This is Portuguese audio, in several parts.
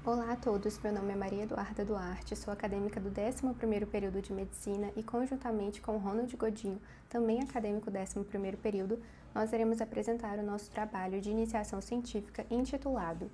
Olá a todos, meu nome é Maria Eduarda Duarte, sou acadêmica do 11º período de Medicina e, conjuntamente com Ronald Godinho, também acadêmico do 11º período, nós iremos apresentar o nosso trabalho de iniciação científica intitulado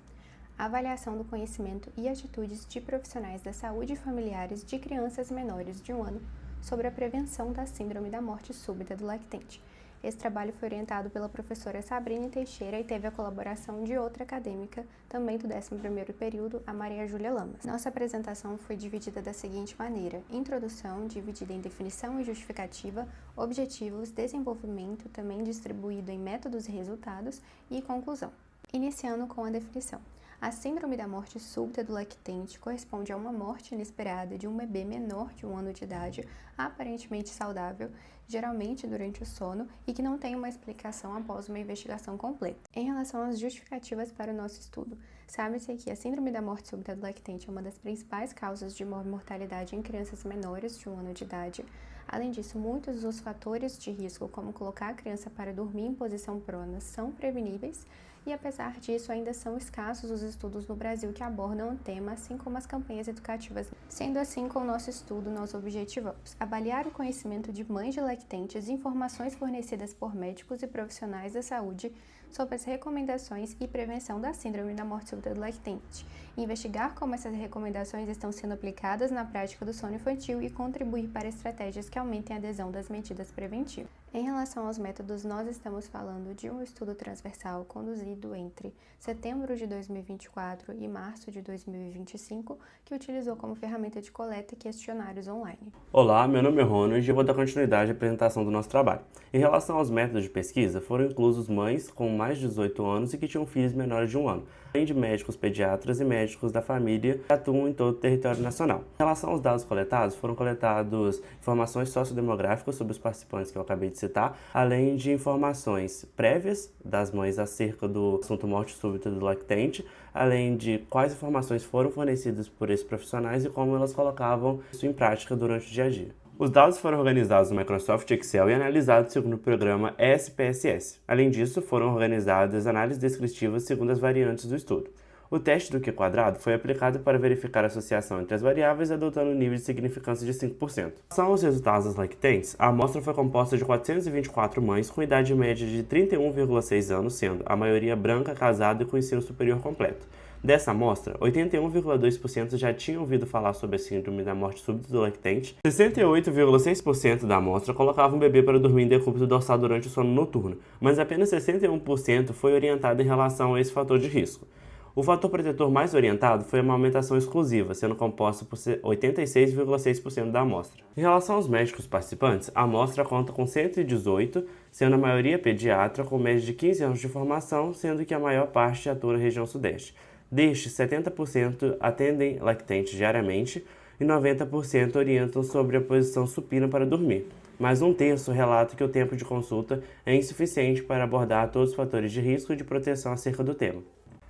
Avaliação do conhecimento e atitudes de profissionais da saúde e familiares de crianças menores de 1 ano sobre a prevenção da síndrome da morte súbita do lactente. Esse trabalho foi orientado pela professora Sabrina Teixeira e teve a colaboração de outra acadêmica, também do 11º período, a Maria Júlia Lamas. Nossa apresentação foi dividida da seguinte maneira: introdução, dividida em definição e justificativa, objetivos, desenvolvimento, também distribuído em métodos e resultados, e conclusão. Iniciando com a definição. A síndrome da morte súbita do lactente corresponde a uma morte inesperada de um bebê menor de 1 ano de idade, aparentemente saudável, geralmente durante o sono, e que não tem uma explicação após uma investigação completa. Em relação às justificativas para o nosso estudo, sabe-se que a síndrome da morte súbita do lactente é uma das principais causas de mortalidade em crianças menores de 1 ano de idade. Além disso, muitos dos fatores de risco, como colocar a criança para dormir em posição prona, são preveníveis, e apesar disso, ainda são escassos os estudos no Brasil que abordam o tema, assim como as campanhas educativas. Sendo assim, com o nosso estudo, nós objetivamos avaliar o conhecimento de mães de lactentes, informações fornecidas por médicos e profissionais da saúde sobre as recomendações e prevenção da síndrome da morte súbita do lactente, investigar como essas recomendações estão sendo aplicadas na prática do sono infantil e contribuir para estratégias que aumentem a adesão das medidas preventivas. Em relação aos métodos, nós estamos falando de um estudo transversal conduzido entre setembro de 2024 e março de 2025, que utilizou como ferramenta de coleta questionários online. Olá, meu nome é Ronald e eu vou dar continuidade à apresentação do nosso trabalho. Em relação aos métodos de pesquisa, foram inclusos mães com mais de 18 anos e que tinham filhos menores de 1 ano, além de médicos pediatras e médicos da família que atuam em todo o território nacional. Em relação aos dados coletados, foram coletadas informações sociodemográficas sobre os participantes que eu acabei de citar, além de informações prévias das mães acerca do assunto morte súbita do lactente, além de quais informações foram fornecidas por esses profissionais e como elas colocavam isso em prática durante o dia a dia. Os dados foram organizados no Microsoft Excel e analisados segundo o programa SPSS. Além disso, foram organizadas análises descritivas segundo as variantes do estudo. O teste do Q² foi aplicado para verificar a associação entre as variáveis, adotando um nível de significância de 5%. São aos resultados das lactentes, a amostra foi composta de 424 mães com idade média de 31,6 anos, sendo a maioria branca, casada e com ensino superior completo. Dessa amostra, 81,2% já tinham ouvido falar sobre a síndrome da morte súbita do lactente, 68,6% da amostra colocava um bebê para dormir em decúbito dorsal durante o sono noturno, mas apenas 61% foi orientado em relação a esse fator de risco. O fator protetor mais orientado foi a amamentação exclusiva, sendo composto por 86,6% da amostra. Em relação aos médicos participantes, a amostra conta com 118, sendo a maioria pediatra, com média de 15 anos de formação, sendo que a maior parte atua na região sudeste. Destes, 70% atendem lactentes diariamente e 90% orientam sobre a posição supina para dormir, mas 1/3 relata que o tempo de consulta é insuficiente para abordar todos os fatores de risco e de proteção acerca do tema.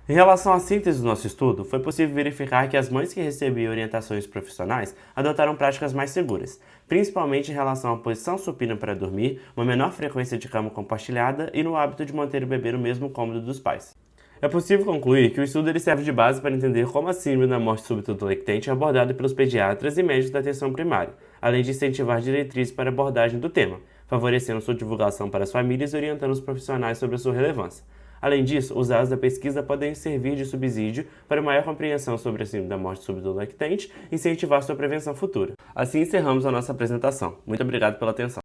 Em relação à síntese do nosso estudo, foi possível verificar que as mães que recebiam orientações profissionais adotaram práticas mais seguras, principalmente em relação à posição supina para dormir, uma menor frequência de cama compartilhada e no hábito de manter o bebê no mesmo cômodo dos pais. É possível concluir que o estudo ele serve de base para entender como a síndrome da morte súbita do lactente é abordada pelos pediatras e médicos da atenção primária, além de incentivar diretrizes para a abordagem do tema, favorecendo sua divulgação para as famílias e orientando os profissionais sobre a sua relevância. Além disso, os dados da pesquisa podem servir de subsídio para maior compreensão sobre a síndrome da morte súbita do lactente e incentivar sua prevenção futura. Assim encerramos a nossa apresentação. Muito obrigado pela atenção.